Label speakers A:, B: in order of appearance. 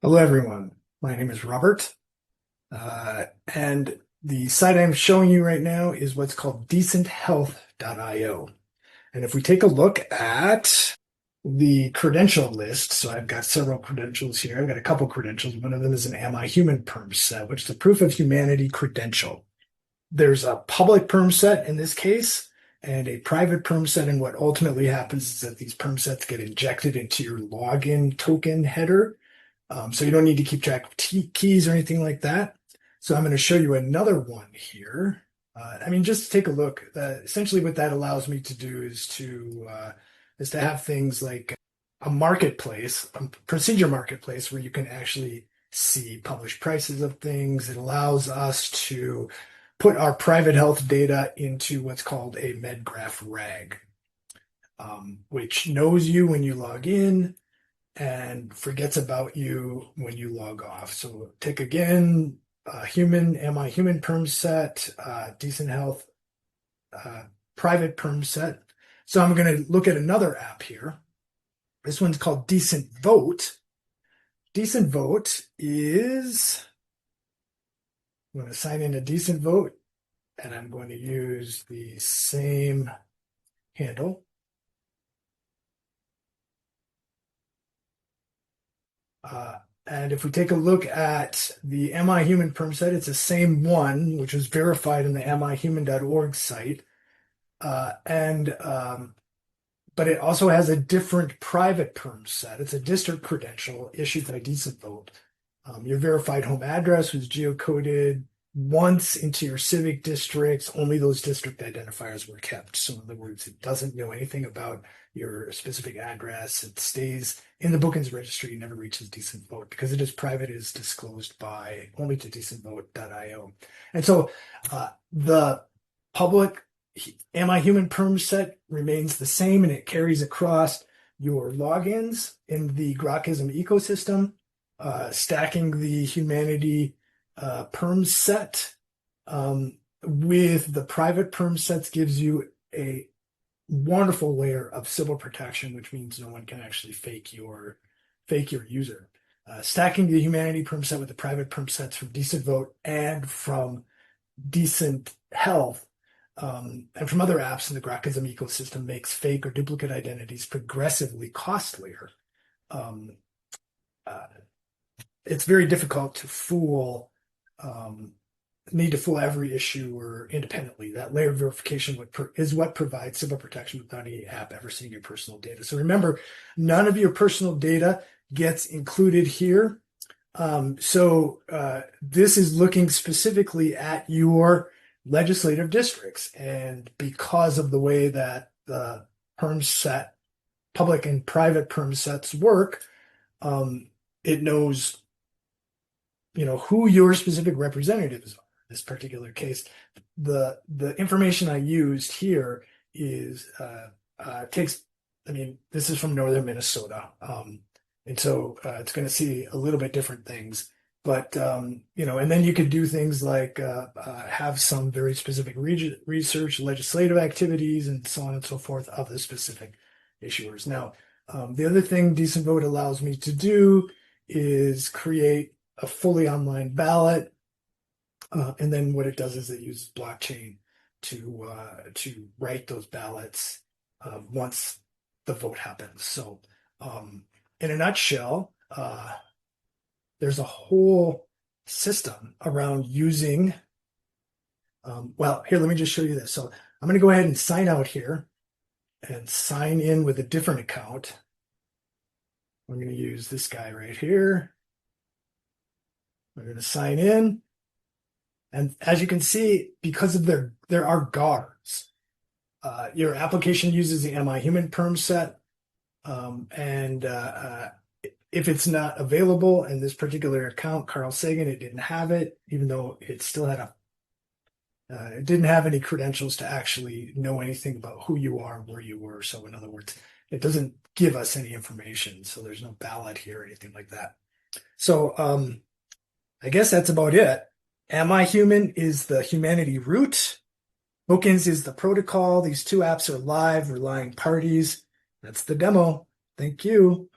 A: Hello, everyone. My name is Robert, and the site I'm showing you right now is what's called decenthealth.io. And if we take a look at the credential list, so I've got several credentials here. I've got a couple credentials. One of them is an Am I Human perm set, which is a proof of humanity credential. There's a public perm set in this case and a private perm set. And what ultimately happens is that these perm sets get injected into your login token header, so you don't need to keep track of keys or anything like that. So I'm going to show you another one here. Just to take a look. Essentially, what that allows me to do is to have things like a marketplace, a procedure marketplace, where you can actually see published prices of things. It allows us to put our private health data into what's called a MedGraph rag, which knows you when you log in and forgets about you when you log off. So take again, Am I Human perm set, Decent Health, private perm set. So I'm going to look at another app here. This one's called Decent Vote. Decent Vote is, I'm going to sign in to Decent Vote, and I'm going to use the same handle. And if we take a look at the Am I Human perm set, it's the same one, which was verified in the amihuman.org site. But it also has a different private perm set. It's a district credential issued by Decent Vote. Your verified home address was geocoded once into your civic districts. Only those district identifiers were kept. So in other words, it doesn't know anything about your specific address. It stays in the bookings registry, never reaches Decent Vote because it is private, it is disclosed by only to decentvote.io. And so the public Am I Human perm set remains the same, and it carries across your logins in the Grokism ecosystem, stacking the humanity perm set with the private perm sets gives you a wonderful layer of civil protection, which means no one can actually fake your user. Stacking the humanity perm set with the private perm sets from Decent Vote and from Decent Health, and from other apps in the Grokism ecosystem makes fake or duplicate identities progressively costlier. Um, uh, it's very difficult to need to fool every issuer independently. That layered verification is what provides civil protection without any app ever seeing your personal data. So remember, none of your personal data gets included here. This is looking specifically at your legislative districts. And because of the way that the perm set, public and private perm sets work, it knows, who your specific representatives are. In this particular case, the information I used here is takes. This is from northern Minnesota, and so it's going to see a little bit different things. But and then you could do things like have some very specific research, legislative activities, and so on and so forth of the specific issuers. Now, the other thing Decent Vote allows me to do is create a fully online ballot, and then what it does is it uses blockchain to write those ballots once the vote happens. So, in a nutshell, there's a whole system around using. Well, here, let me just show you this. So I'm going to go ahead and sign out here and sign in with a different account. I'm going to use this guy right here. We're going to sign in. And as you can see, because of there are guards. Your application uses the Am I Human perm set. If it's not available in this particular account, Carl Sagan, it didn't have it, even though it still had it didn't have any credentials to actually know anything about who you are, where you were. So in other words, it doesn't give us any information. So there's no ballot here or anything like that. So I guess that's about it. Am I Human is the humanity root. Bookends is the protocol. These two apps are live, relying parties. That's the demo. Thank you.